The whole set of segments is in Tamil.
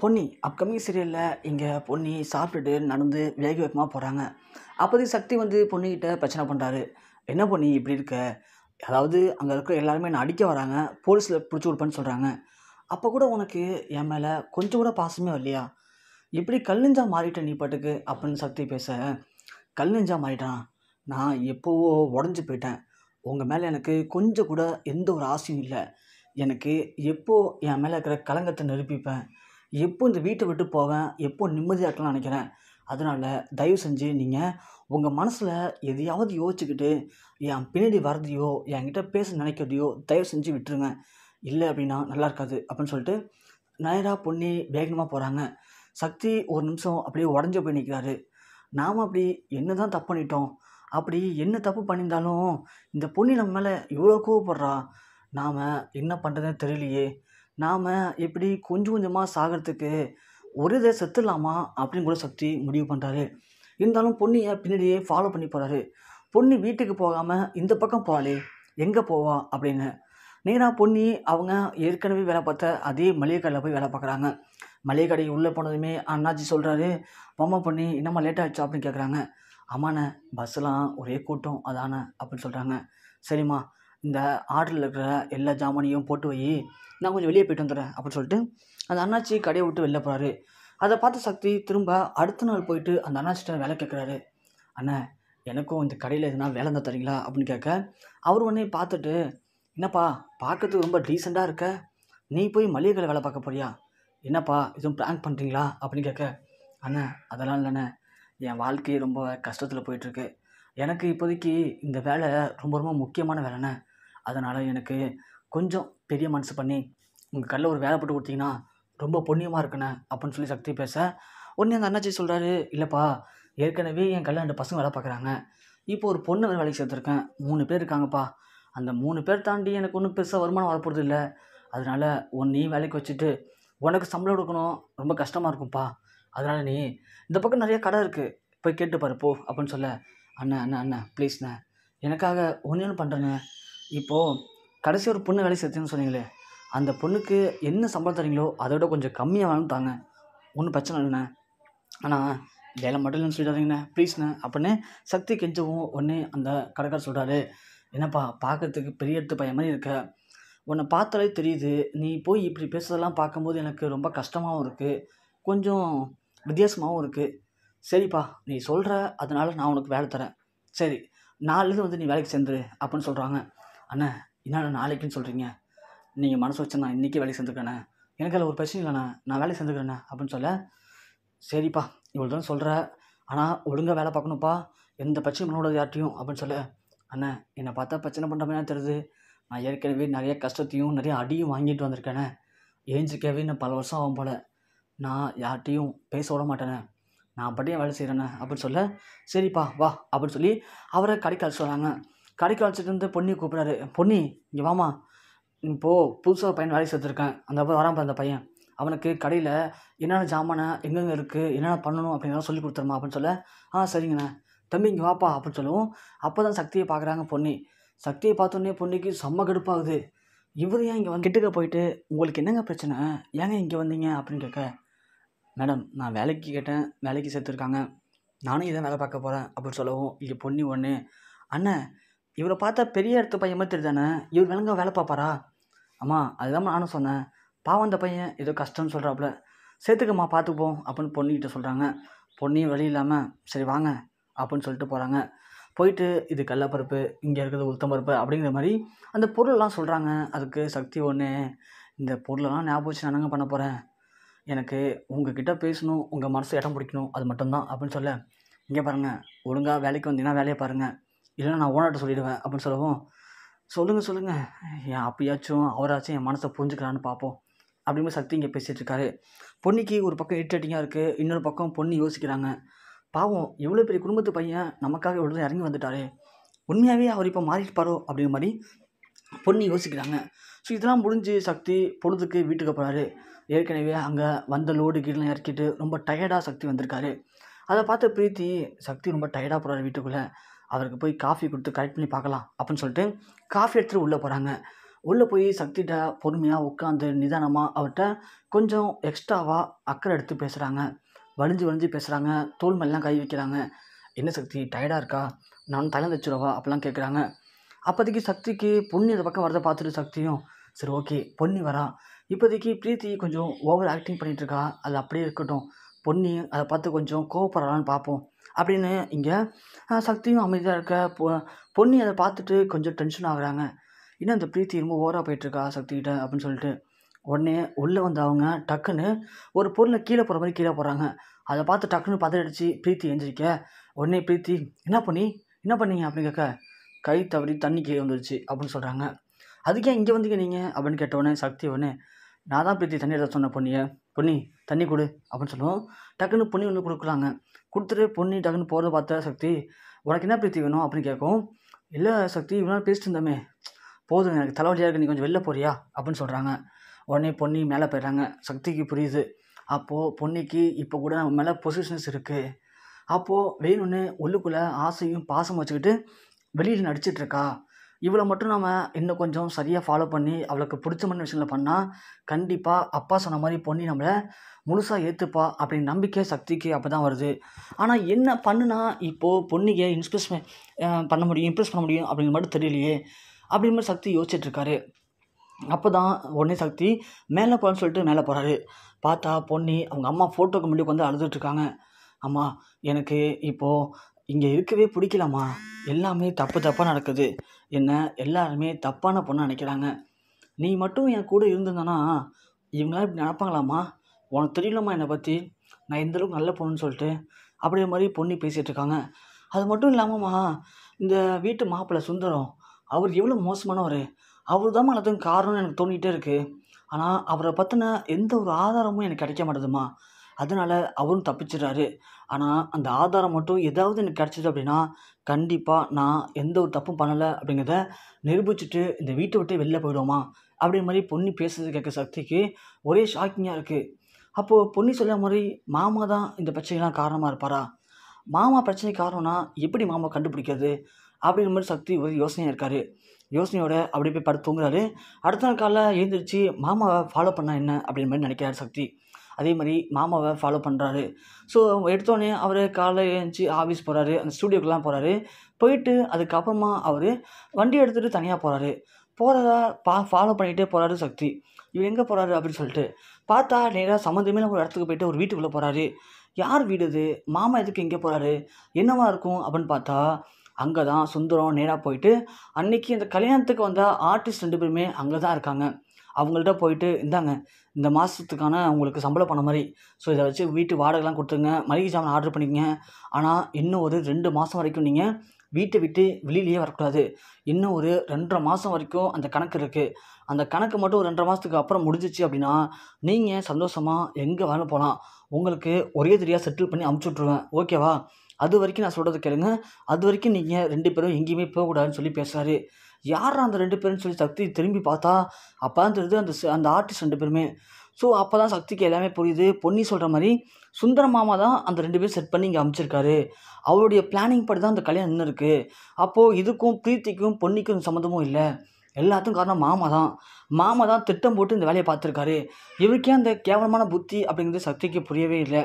பொன்னி அப்கமிங் சீரியலில் இங்கே பொன்னி சாப்பிட்டுட்டு நடந்து வேக வேகமாக போகிறாங்க. அப்போதைக்கு சக்தி வந்து பொன்னிக்கிட்ட பிரச்சனை பண்ணுறாரு. என்ன பொன்னி இப்படி இருக்க? அதாவது அங்கே இருக்கிற எல்லாருமே என்னை அடிக்க வராங்க, போலீஸில் பிடிச்சி கொடுப்பேன்னு சொல்கிறாங்க. அப்போ கூட உனக்கு என் மேலே கொஞ்சம் கூட பாசமே வரலையா? இப்படி கல்லுஞ்சா மாறிட்ட நீ பாட்டுக்கு அப்படின்னு சக்தி பேச, கல்லுஞ்சா மாறிட்டான், நான் எப்போவோ உடஞ்சி போயிட்டேன். உங்கள் மேலே எனக்கு கொஞ்சம் கூட எந்த ஒரு ஆசையும் இல்லை. எனக்கு எப்போ என் மேலே இருக்கிற கலங்கத்தை நிரூபிப்பேன், எப்போ இந்த வீட்டை விட்டு போவேன், எப்போ நிம்மதியாக இருக்கலாம்னு நினைக்கிறேன். அதனால் தயவு செஞ்சு நீங்கள் உங்கள் மனசில் எதையாவது யோசிச்சுக்கிட்டு என் பின்னாடி வரதையோ என்கிட்ட பேச நினைக்கிறதையோ தயவு செஞ்சு விட்டுருங்க. இல்லை அப்படின்னா நல்லா இருக்காது அப்படின்னு சொல்லிட்டு நேராக பொன்னி வேகமாக போகிறாங்க. சக்தி ஒரு நிமிஷம் அப்படியே உடஞ்சி போய் நிற்கிறாரு. நாம் அப்படி என்ன தான் தப்பு பண்ணிட்டோம்? அப்படி என்ன தப்பு பண்ணியிருந்தாலும் இந்த பொன்னி நம்ம மேலே இவ்வளோ கோவப்படுறா, நாம் என்ன பண்ணுறதுன்னு தெரியலையே. நாம் எப்படி கொஞ்சம் கொஞ்சமாக சாகிறதுக்கு ஒரு இதை செத்துடலாமா அப்படின்னு கூட சக்தி முடிவு பண்ணுறாரு. இருந்தாலும் பொன்னியை பின்னாடியே ஃபாலோ பண்ணி போகிறாரு. பொன்னி வீட்டுக்கு போகாமல் இந்த பக்கம் போகாளே, எங்கே போவா அப்படின்னு நேராக பொன்னி அவங்க ஏற்கனவே வேலை பார்த்த அதே மளிகை கடையில் போய் வேலை பார்க்குறாங்க. மளிகை கடைக்கு உள்ளே போனதுமே அண்ணாச்சி சொல்கிறாரு, மாமா பொன்னி என்னம்மா லேட் ஆகிடுச்சா அப்படின்னு கேட்குறாங்க. ஆமாண்ணே, பஸ்ஸெலாம் ஒரே கூட்டம் அதானே அப்படின்னு சொல்கிறாங்க. சரிம்மா, இந்த ஆர்டரில் இருக்கிற எல்லா ஜாமானையும் போட்டு வை, நான் கொஞ்சம் வெளியே போய்ட்டு வந்துடுறேன் அப்படின்னு சொல்லிட்டு அந்த அண்ணாச்சி கடையை விட்டு வெளில போகிறாரு. அதை பார்த்து சக்தி திரும்ப அடுத்த நாள் போயிட்டு அந்த அண்ணாச்சிட்ட வேலை கேட்குறாரு. அண்ணா, எனக்கும் இந்த கடையில் எதுனா வேலை இருந்தால் தரீங்களா அப்படின்னு கேட்க, அவர் உடனே பார்த்துட்டு, என்னப்பா பார்க்கறதுக்கு ரொம்ப டீசெண்டாக இருக்க, நீ போய் மளிகை கடை வேலை பார்க்க போறியா? என்னப்பா எதுவும் ப்ராங்க் பண்ணுறீங்களா அப்படின்னு கேட்க, அண்ணா அதெல்லாம் இல்லைண்ணே, என் வாழ்க்கையே ரொம்ப கஷ்டத்தில் போயிட்டுருக்கு. எனக்கு இப்போதைக்கு இந்த வேலை ரொம்ப ரொம்ப முக்கியமான வேலைண்ணே. அதனால் எனக்கு கொஞ்சம் பெரிய மனசு பண்ணி உங்கள் கடையில் ஒரு வேலை போட்டு கொடுத்தீங்கன்னா ரொம்ப புண்ணியமாக இருக்குண்ணே அப்படின்னு சொல்லி சக்தி பேச, உடனே அந்த அண்ணாச்சி சொல்கிறாரு, இல்லைப்பா ஏற்கனவே என் கடையில் 2 பசங்க வேலை பார்க்குறாங்க, இப்போ ஒரு பொண்ணு வேலைக்கு சேர்த்துருக்கேன், 3 பேர் இருக்காங்கப்பா. அந்த 3 பேர் தாண்டி எனக்கு ஒன்றும் பெருசாக வருமானம் வரப்போகிறது இல்லை. அதனால் நீ வேலைக்கு வச்சுட்டு உனக்கு சம்பளம் கொடுக்கணும், ரொம்ப கஷ்டமாக இருக்கும்ப்பா. அதனால் நீ இந்த பக்கம் நிறைய கடை இருக்குது, போய் கேட்டு பாரு போ அப்படின்னு சொல்ல, அண்ணன் அண்ணன் அண்ணன் ப்ளீஸ்ண்ணே, எனக்காக ஒன்று பண்ணுறேண்ணே. இப்போது கடைசி ஒரு பொண்ணு வேலை சேர்த்துன்னு சொன்னீங்களே, அந்த பொண்ணுக்கு என்ன சம்பளம் தரீங்களோ அதை விட கொஞ்சம் கம்மியாக வேணும் தாங்க, ஒன்றும் பிரச்சனை இல்லைண்ணே. ஆனால் வேலை மட்டும் இல்லைன்னு சொல்லிடாதீங்கண்ணே ப்ளீஸ்ண்ணே அப்படின்னு சக்தி கெஞ்சவும், உடனே அந்த கடைக்காரர் சொல்கிறாரு, என்னப்பா பார்க்கறதுக்கு பெரிய எடுத்து பையன் மாதிரி இருக்க, உன்னை பார்த்தாலே தெரியுது, நீ போய் இப்படி பேசுறதெல்லாம் பார்க்கும்போது எனக்கு ரொம்ப கஷ்டமாகவும் இருக்குது, கொஞ்சம் வித்தியாசமாகவும் இருக்குது. சரிப்பா நீ சொல்கிற, அதனால் நான் உனக்கு வேலை தரேன், சரி நாளையிலேருந்து வந்து நீ வேலைக்கு சேர்ந்துரு அப்படின்னு சொல்கிறாங்க. அண்ணா என்னண்ணா நாளைக்குன்னு சொல்கிறீங்க, நீங்கள் மனசு வச்சு நான் இன்றைக்கி வேலைக்கு சேர்ந்துக்கிறேண்ணே, எனக்கு அதில் ஒரு பிரச்சனை இல்லைண்ணா, நான் வேலைக்கு சேர்ந்துக்கிறேண்ணே அப்படின்னு சொல்ல, சரிப்பா இவ்வளோ தான் சொல்கிற, ஆனால் ஒழுங்காக வேலை பார்க்கணுப்பா, எந்த பிரச்சனையும் பண்ணக்கூடாது யார்ட்டையும் அப்படின்னு சொல்ல, அண்ணா என்னை பார்த்தா பிரச்சனை பண்ணுற மாதிரி தெரியுது, நான் ஏற்கனவே நிறைய கஷ்டத்தையும் நிறைய அடியும் வாங்கிட்டு வந்திருக்கேனே, ஏஞ்சிக்கவே இன்னும் பல வருஷம் ஆகும் போல், நான் யார்ட்டையும் பேச விட மாட்டேனே, நான் அப்படியே வேலை செய்கிறேண்ணே அப்படின்னு சொல்ல, சரிப்பா வா அப்படின்னு சொல்லி அவரை கடைக்கு அழைச்சிட்டு வராங்க. கடைக்கு அழைச்சிட்டு வந்து பொன்னி கூப்பிட்றாரு, பொன்னி இங்கே வாமா, இப்போது புதுசாக பையன் வேலைக்கு சேர்த்துருக்கேன், அந்த வரான் அந்த பையன், அவனுக்கு கடையில் என்னென்ன ஜாமானை எங்கெங்கே இருக்குது என்னென்ன பண்ணணும் அப்படிங்கிறத சொல்லி கொடுத்துருமா அப்படின்னு சொல்ல, சரிங்கண்ணே, தம்பி இங்கே வாப்பா அப்படின்னு சொல்லவும், அப்போ தான் சக்தியை பார்க்குறாங்க பொன்னி. சக்தியை பார்த்தோன்னே பொன்னிக்கு செம்ம கடுப்பாகுது. இவர் ஏன் இங்கே வந்து கிட்டக்க போயிட்டு, உங்களுக்கு என்னங்க பிரச்சனை, ஏங்க இங்கே வந்தீங்க அப்படின்னு கேட்க, மேடம் நான் வேலைக்கு கேட்டேன், வேலைக்கு சேர்த்துருக்காங்க, நானும் இதை வேலை பார்க்க போகிறேன் அப்படின்னு சொல்லவும், இங்கே பொன்னி ஒன்று, அண்ணன் இவரை பார்த்தா பெரிய இடத்து பையன் மாதிரி தெரியுதானே, இவர் விலங்க வேலை பார்ப்பாரா? அம்மா அதுதான் நானும் சொன்னேன், பாவம் அந்த பையன் ஏதோ கஷ்டம்னு சொல்கிறாப்புல, சேர்த்துக்கம்மா பார்த்துப்போம் அப்படின்னு பொன்னிக்கிட்ட சொல்கிறாங்க. பொன்னியும் வழி இல்லாமல் சரி வாங்க அப்படின்னு சொல்லிட்டு போகிறாங்க. போயிட்டு இது கடலப்பருப்பு, இங்கே இருக்கிறது உளுத்தம்பருப்பு அப்படிங்கிற மாதிரி அந்த பொருளெல்லாம் சொல்கிறாங்க. அதுக்கு சக்தி ஒன்று, இந்த பொருளெல்லாம் ஞாபகம் வச்சு நான் என்னங்க பண்ண போகிறேன், எனக்கு உங்ககிட்ட பேசணும், உங்கள் மனசு இடம் பிடிக்கணும், அது மட்டும்தான் அப்படின்னு சொல்ல, இங்கே பாருங்கள் ஒழுங்காக வேலைக்கு வந்தீங்கன்னா வேலையை பாருங்கள், இல்லைன்னா நான் ஓனர்கிட்ட சொல்லிவிடுவேன் அப்படின்னு சொல்லவும், சொல்லுங்கள் ஏன் அப்பயாச்சும் அவராச்சும் என் மனசை புரிஞ்சுக்கிறான்னு பார்ப்போம் அப்படின்னு சக்தி இங்கே பேசிகிட்டு இருக்காரு. பொன்னிக்கு ஒரு பக்கம் இரிட்டேட்டிங்காக இருக்குது, இன்னொரு பக்கம் பொன்னி யோசிக்கிறாங்க, பாவம் எவ்வளோ பெரிய குடும்பத்து பையன் நமக்காக எவ்வளோ இறங்கி வந்துட்டாரே, உண்மையாகவே அவர் இப்போ மாறிட்டுப்பாரோ அப்படிங்கிற மாதிரி பொன்னி யோசிக்கிறாங்க. ஸோ இதெல்லாம் முடிஞ்சு சக்தி பொழுதுக்கு வீட்டுக்கு போகிறாரு. ஏற்கனவே அங்கே வந்த லோடு கீழே இறக்கிட்டு ரொம்ப டயர்டாக சக்தி வந்திருக்காரு. அதை பார்த்த பிரீத்தி, சக்தி ரொம்ப டயர்டாக போகிறாரு வீட்டுக்குள்ளே, அவருக்கு போய் காஃபி கொடுத்து கரெக்ட் பண்ணி பார்க்கலாம் அப்படின்னு சொல்லிட்டு காஃபி எடுத்துகிட்டு உள்ளே போகிறாங்க. உள்ளே போய் சக்திகிட்ட பொறுமையாக உட்காந்து நிதானமாக அவர்கிட்ட கொஞ்சம் எக்ஸ்ட்ராவாக அக்கறை எடுத்து பேசுகிறாங்க. வலிஞ்சு வலிஞ்சு பேசுகிறாங்க. தோள் மேலாம் கை வைக்கிறாங்க. என்ன சக்தி டயர்டாக இருக்கா, நான் தலை தச்சுடவா அப்படிலாம் கேட்குறாங்க. அப்போதைக்கு சக்திக்கு பொன்னி அந்த பக்கம் வரதை பார்த்துட்டு சக்தியும் சரி ஓகே பொன்னி வரா, இப்போதைக்கு பிரீத்தி கொஞ்சம் ஓவர் ஆக்டிங் பண்ணிகிட்ருக்கா, அது அப்படியே இருக்கட்டும், பொன்னி அதை பார்த்து கொஞ்சம் கோவப்படலான்னு பார்ப்போம் அப்படின்னு இங்கே சக்தியும் அமைதியாக இருக்க பொன்னி அதை பார்த்துட்டு கொஞ்சம் டென்ஷன் ஆகுறாங்க. இன்னும் அந்த பிரீத்தி ரொம்ப ஓவராக போயிட்டுருக்கா சக்திகிட்ட அப்படின்னு சொல்லிட்டு உடனே உள்ளே வந்து அவங்க டக்குன்னு ஒரு பொருளை கீழே போகிற மாதிரி கீழே போகிறாங்க. அதை பார்த்து டக்குன்னு பதறடிச்சு பிரீத்தி எந்திரிக்க உடனே பிரீத்தி என்ன பண்ணீங்க அப்படின்னு கேட்க கை தவறி தண்ணி கீழே வந்துருச்சு அப்படின்னு சொல்கிறாங்க. அதுக்கே இங்கே வந்தீங்க நீங்கள் அப்படின்னு கேட்டவுடனே சக்தி உடனே நான் தான் பிரீத்தி தண்ணி எடுத்து சொன்னேன் பொன்னி தண்ணி கொடு அப்படின்னு சொல்லுவோம். டக்குன்னு பொன்னி ஒன்று கொடுக்குறாங்க. கொடுத்துட்டு பொன்னி டக்குன்னு போகிறத பார்த்த சக்தி உனக்கு என்ன பிரீத்தி வேணும் அப்படின்னு கேட்கும். இல்லை சக்தி இவ்வளோ பேசிட்டு இருந்தோமே போதும் எனக்கு தலைவலியாக இருக்கு, நீ கொஞ்சம் வெளில போறியா அப்படின்னு சொல்கிறாங்க. உடனே பொன்னி மேலே போயிடுறாங்க. சக்திக்கு புரியுது அப்போது பொன்னிக்கு இப்போ கூட நம்ம மேலே பொசிஷன்ஸ் இருக்குது, அப்போது வேணும்னு உள்ளுக்குள்ளே ஆசையும் பாசம் வச்சுக்கிட்டு வெளியில் நடிச்சிட்ருக்கா, இவளை மட்டும் நம்ம இன்னும் கொஞ்சம் சரியாக ஃபாலோ பண்ணி அவளுக்கு பிடிச்ச மாதிரி விஷயங்களை பண்ணால் கண்டிப்பாக அப்பா சொன்ன மாதிரி பொன்னி நம்மளை முழுசாக ஏற்றுப்பா அப்படின்னு நம்பிக்கை சக்திக்கு அப்போ தான் வருது. ஆனால் என்ன பண்ணுனா இப்போது பொன்னியை இம்ப்ரெஸ் பண்ண முடியும் அப்படிங்கிற மட்டும் தெரியலையே அப்படிங்கிற மாதிரி சக்தி யோசிச்சுட்ருக்காரு. அப்போ தான் உடனே சக்தி மேலே போகலான்னு சொல்லிட்டு மேலே போகிறாரு. பார்த்தா பொன்னி அவங்க அம்மா ஃபோட்டோக்கு முன்னாடி வந்து அழுதுட்ருக்காங்க. அம்மா எனக்கு இப்போது இங்கே இருக்கவே பிடிக்கலம்மா, எல்லாமே தப்பாக நடக்குது, என்ன எல்லாருமே தப்பான பொண்ணை நினைக்கிறாங்க, நீ மட்டும் என் கூட இருந்திருந்தானா இவங்களாம் இப்படி நினப்பாங்களாம்மா, உனக்கு தெரியலம்மா என்னை பற்றி நான் எந்தளவுக்கு நல்ல பொண்ணுன்னு சொல்லிட்டு அப்படிங்கிற மாதிரி பொன்னி பேசிகிட்டு இருக்காங்க. அது மட்டும் இல்லாமம்மா இந்த வீட்டு மாப்பிள்ளை சுந்தரம் அவர் எவ்வளோ மோசமானவர், அவர் தான் அதுவும் காரணம்னு எனக்கு தோணிகிட்டே இருக்குது, ஆனால் அவரை பற்றின எந்த ஒரு ஆதாரமும் எனக்கு கிடைக்க மாட்டேதுமா, அதனால் அவரும் தப்பிச்சிடுறாரு, ஆனால் அந்த ஆதாரம் மட்டும் ஏதாவது எனக்கு கிடச்சிது அப்படின்னா கண்டிப்பாக நான் எந்த ஒரு தப்பும் பண்ணலை அப்படிங்கிறத நிரூபிச்சுட்டு இந்த வீட்டை விட்டு வெளில போயிடுவோமா அப்படிங்கிற மாதிரி பொன்னி பேசுறது கேட்க சக்திக்கு ஒரே ஷாக்கிங்காக இருக்குது. அப்போது பொன்னி சொல்ல மாதிரி மாமா தான் இந்த பிரச்சனைலாம் காரணமாக இருப்பாரா, மாமா பிரச்சனை காரணம்னா எப்படி மாமா கண்டுபிடிக்கிறது அப்படிங்கிற மாதிரி சக்தி ஒரு யோசனையாக இருக்கார். யோசனையோட அப்படி போய் படுத்து தூங்குறாரு. அடுத்த நாள் காலைல எழுந்திரிச்சு மாமாவை ஃபாலோ பண்ணால் என்ன அப்படிங்கிற மாதிரி நினைக்கிறார் சக்தி. அதே மாதிரி மாமாவை ஃபாலோ பண்ணுறாரு. ஸோ எடுத்தோடனே அவர் காலைல எழுந்துச்சி ஆஃபீஸ் போகிறாரு, அந்த ஸ்டூடியோக்கெலாம் போகிறாரு. போயிட்டு அதுக்கப்புறமா அவர் வண்டி எடுத்துகிட்டு தனியாக போகிறாரு. போகிறதா ஃபாலோ பண்ணிகிட்டே போகிறாரு சக்தி. இவர் எங்கே போகிறாரு அப்படின்னு சொல்லிட்டு பார்த்தா நேராக சம்மந்தமே ஒரு இடத்துக்கு போய்ட்டு ஒரு வீட்டுக்குள்ளே போகிறாரு. யார் வீடு இது, மாமா எதுக்கு எங்கே போகிறாரு, என்னவா இருக்கும் அப்படின்னு பார்த்தா அங்கே தான் சுந்தரம் நேராக போயிட்டு அன்றைக்கி அந்த கல்யாணத்துக்கு வந்த ஆர்டிஸ்ட் 2 பேருமே அங்கே தான் இருக்காங்க. அவங்கள்ட்ட போயிட்டு இந்தாங்க இந்த மாதத்துக்கான உங்களுக்கு சம்பளம் பண்ண மாதிரி, ஸோ இதை வச்சு வீட்டு வாடகைலாம் கொடுத்துருங்க, மளிகை சாமான் ஆர்டர் பண்ணிக்கங்க, ஆனால் இன்னும் ஒரு 2 மாதம் வரைக்கும் நீங்கள் வீட்டை விட்டு வெளியிலேயே வரக்கூடாது, இன்னும் ஒரு 2.5 மாதம் வரைக்கும் அந்த கணக்கு இருக்குது, அந்த கணக்கு மட்டும் ஒரு 2.5 மாதத்துக்கு அப்புறம் முடிஞ்சிச்சு அப்படின்னா நீங்கள் சந்தோஷமாக எங்கே வேணும் போகலாம், உங்களுக்கு ஒரே தெரியாக செட்டில் பண்ணி அமுச்சு விட்ருவேன், ஓகேவா, அது வரைக்கும் நான் சொல்கிறது கேளுங்க, அது வரைக்கும் நீங்கள் 2 பேரும் எங்கேயுமே போகக்கூடாதுன்னு சொல்லி பேசுகிறாரு. யாரா அந்த 2 பேருன்னு சொல்லி சக்தி திரும்பி பார்த்தா அப்போ தான் தெரியுது அந்த ஆர்டிஸ்ட் 2 பேருமே. ஸோ அப்போ தான் சக்திக்கு எல்லாமே புரியுது. பொன்னி சொல்கிற மாதிரி சுந்தர மாமா தான் அந்த 2 பேரும் செட் பண்ணி இங்கே அமுச்சிருக்காரு, அவருடைய பிளானிங் படி தான் அந்த கல்யாணம் நின்று இருக்குது. அப்போது இதுக்கும் பிரீத்திக்கும் பொன்னிக்கும் சம்மந்தமும் இல்லை, எல்லாத்துக்கும் காரணம் மாமா தான் திட்டம் போட்டு இந்த வேலையை பார்த்துருக்காரு. இவருக்கே அந்த கேவலமான புத்தி அப்படிங்கிறது சக்திக்கு புரியவே இல்லை.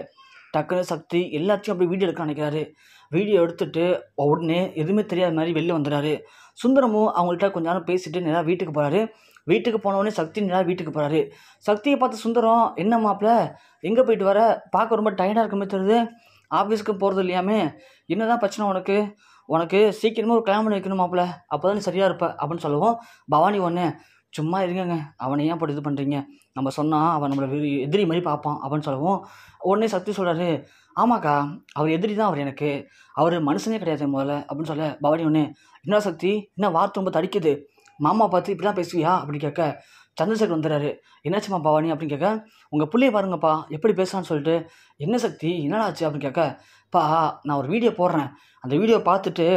டக்குன்னு சக்தி எல்லாத்தையும் அப்படி வீடியோ எடுக்க நினைக்கிறாரு. வீடியோ எடுத்துகிட்டு உடனே எதுவுமே தெரியாத மாதிரி வெளில வந்துடுறாரு. சுந்தரமும் அவங்கள்ட்ட கொஞ்ச நேரம் பேசிட்டு நேராக வீட்டுக்கு போகிறாரு. வீட்டுக்கு போனவுடனே சக்தி நேராக வீட்டுக்கு போகிறாரு. சக்தியை பார்த்து சுந்தரம் என்ன மாப்பிள்ள எங்கே போயிட்டு வர, பார்க்க ரொம்ப டயர்டாக இருக்க மாதிரி தெரியுது, ஆஃபீஸுக்கு போகிறது இல்லையாமே, என்ன தான் பிரச்சனை உனக்கு சீக்கிரமாக ஒரு கல்யாணம் பண்ணி வைக்கணும் மாப்பிள்ள, அப்போ தான் நீ சரியாக இருப்ப அப்படின்னு சொல்லுவோம். பவானி ஒன்று சும்மா இருங்கங்க, அவனை ஏன் போட்டு இது பண்ணுறீங்க, நம்ம சொன்னால் அவன் நம்மளை எதிரி மாதிரி பார்ப்பான் அப்படின்னு சொல்லுவோம். உடனே சக்தி சொல்கிறாரு ஆமாக்கா அவர் எதிரி தான், அவர் மனுஷனே கிடையாது முதல்ல அப்படின்னு சொல்ல பவானி ஒன்று என்ன சக்தி என்ன வார்த்தை ரொம்ப தடிக்குது, மாமா பார்த்து இப்படி தான் பேசுவியா அப்படின்னு கேட்க சந்திரசேகர் வந்துடுறாரு. என்னாச்சுமா பவானி அப்படின்னு கேட்க உங்கள் பிள்ளைய பாருங்கப்பா எப்படி பேசுகிறான்னு சொல்லிட்டு என்ன சக்தி என்னடாச்சு அப்படின்னு கேட்க பா நான் ஒரு வீடியோ போடுறேன், அந்த வீடியோ பார்த்துட்டு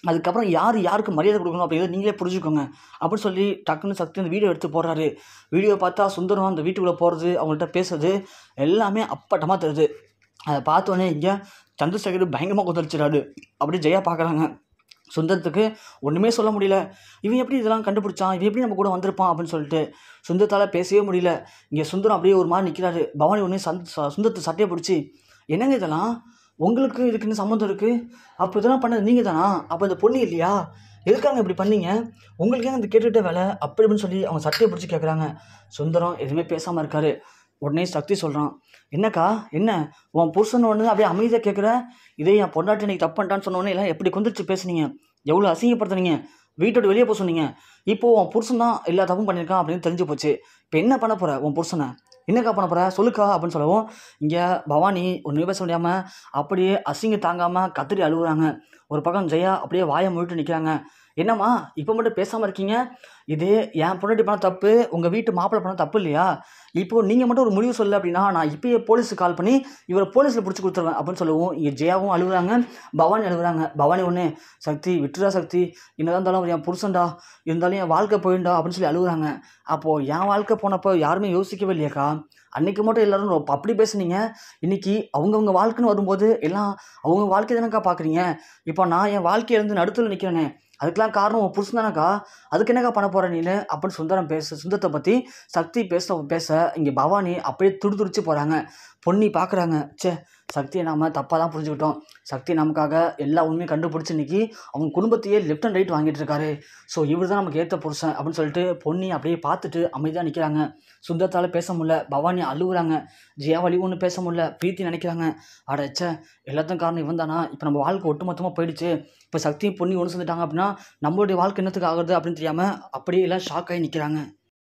அதுக்கப்புறம் யாருக்கு மரியாதை கொடுக்கணும் அப்படிங்கிறத நீங்களே புரிஞ்சுக்கோங்க அப்படின்னு சொல்லி டக்குன்னு சக்தி அந்த வீடியோ எடுத்து போடுறாரு. வீடியோ பார்த்தா சுந்தரம் அந்த வீட்டுக்குள்ளே போகிறது அவங்கள்ட்ட பேசுறது எல்லாமே அப்பட்டமாக தெரியுது. அதை பார்த்தோன்னே இங்கே சந்திரசேகர் பயங்கரமாக கொந்தளிச்சிடாரு. அப்படி ஜெயா பார்க்குறாங்க. சுந்தரத்துக்கு ஒன்றுமே சொல்ல முடியல. இவன் எப்படி இதெல்லாம் கண்டுபிடிச்சான், இவன் எப்படி நம்ம கூட வந்திருப்பான் அப்படின்னு சொல்லிட்டு சுந்தரத்தால் பேசவே முடியல. இங்கே சுந்தரம் அப்படியே ஒரு மாதிரி நிற்கிறாரு. பவானி ஒன்று சுந்தரத்தை சட்டையை பிடிச்சி, என்னங்க இதெல்லாம், உங்களுக்கு இதுக்கு என்ன சம்மந்தம் இருக்குது, அப்போ இதெல்லாம் பண்ணது நீங்கள் தானா, அப்போ இந்த பொண்ணு இல்லையா, எதுக்காங்க இப்படி பண்ணீங்க, உங்களுக்கு ஏன் இந்த கேட்டுக்கிட்ட வேலை அப்படி அப்படின்னு சொல்லி அவங்க சட்டையை பிடிச்சி கேட்குறாங்க. சுந்தரம் எதுவுமே பேசாமல் இருக்காரு. உடனே சக்தி சொல்கிறான், என்னக்கா என்ன உன் புருஷன் ஒன்று அப்படியே அமைதியாக கேட்குற, இதே என் பொண்டாட்டி இன்னைக்கு தப்பு பண்ணிட்டான்னு சொன்னோன்னே எல்லாம் எப்படி கொந்துச்சு பேசுனீங்க, எவ்வளோ அசிங்கப்படுத்துனீங்க, வீட்டோட வெளியே போக சொன்னீங்க, இப்போது உன் புருஷன் தான் எல்லா தப்பும் பண்ணியிருக்கான் அப்படின்னு தெரிஞ்சு போச்சு, இப்போ என்ன பண்ண போகிற உன் புருஷனை, என்னக்கா பண்ண போகிற சொல்லுக்கா அப்படின்னு சொல்லவும் இங்கே பவானி ஒன்றுமே பேச முடியாமல் அப்படியே அசிங்க தாங்காமல் கத்திரி அழுகுறாங்க. ஒரு பக்கம் ஜெயா அப்படியே வாயை மூடிட்டு நிற்கிறாங்க. என்னம்மா இப்போ மட்டும் பேசாமல் இருக்கீங்க, இதே என் பொண்டாட்டி பண்ண தப்பு, உங்கள் வீட்டு மாப்பிள்ளை பண்ண தப்பு இல்லையா, இப்போது நீங்கள் மட்டும் ஒரு முடிவு சொல்லு அப்படின்னா நான் இப்போயே போலீஸுக்கு கால் பண்ணி இவரை போலீஸில் பிடிச்சி கொடுத்துருவேன் அப்படின்னு சொல்லவும் இங்கே ஜெயாவும் அழுகுறாங்க, பவானி அழுகுறாங்க. பவானி ஒன்று, சக்தி விட்டுறா சக்தி, என்னதான் இருந்தாலும் என் புருஷன்டா, இருந்தாலும் என் வாழ்க்கை போயிண்டா அப்படின்னு சொல்லி அழுகுறாங்க. அப்போது என் வாழ்க்கை போனப்போ யாருமே யோசிக்கவே இல்லையாக்கா, அன்றைக்கி மட்டும் எல்லோரும் அப்படி பேசுனீங்க, இன்றைக்கி அவங்கவுங்க வாழ்க்கைன்னு வரும்போது எல்லாம் அவங்க வாழ்க்கை தானேக்கா பார்க்குறீங்க, இப்போ நான் என் வாழ்க்கையிலேருந்து நடுத்தில் நிற்கிறேனே, அதுக்கெலாம் காரணம் உன் புருஷன் தானேக்கா, அதுக்கு என்னக்கா பண்ண போகிற நீ அப்படின்னு சுந்தரத்தை பற்றி சக்தி பேச இங்கே பவானி அப்படியே துடிச்சு போகிறாங்க. பொன்னி பார்க்குறாங்க, சே சக்தியை நாம் தப்பாக தான் புரிஞ்சுக்கிட்டோம், சக்தி நமக்காக எல்லா உண்மையும் கண்டுபிடிச்சி இன்றைக்கி அவங்க குடும்பத்தையே லெஃப்ட் அண்ட் ரைட் வாங்கிட்டு இருக்காரு, ஸோ இவர் தான் நமக்கு ஏற்ற புருஷன் அப்படின்னு சொல்லிட்டு பொன்னி அப்படியே பார்த்துட்டு அமைதியாக நிற்கிறாங்க. சுந்தரத்தால் பேச முடியல, பவானி அழுகுறாங்க, ஜெயாவளி ஒன்று பேச முடியல, பிரீத்தி நினைக்கிறாங்க, அடைச்ச எல்லாத்துக்கும் காரணம் இவன் தானா, இப்போ நம்ம வாழ்க்கை ஒட்டுமொத்தமாக போயிடுச்சு, இப்போ சக்தியும் பொன்னி ஒன்று சேர்ந்துட்டாங்க அப்படின்னா நம்மளுடைய வாழ்க்கை என்னத்துக்கு ஆகுது அப்படின்னு தெரியாமல் அப்படியே எல்லாம் ஷாக் ஆகி நிற்கிறாங்க.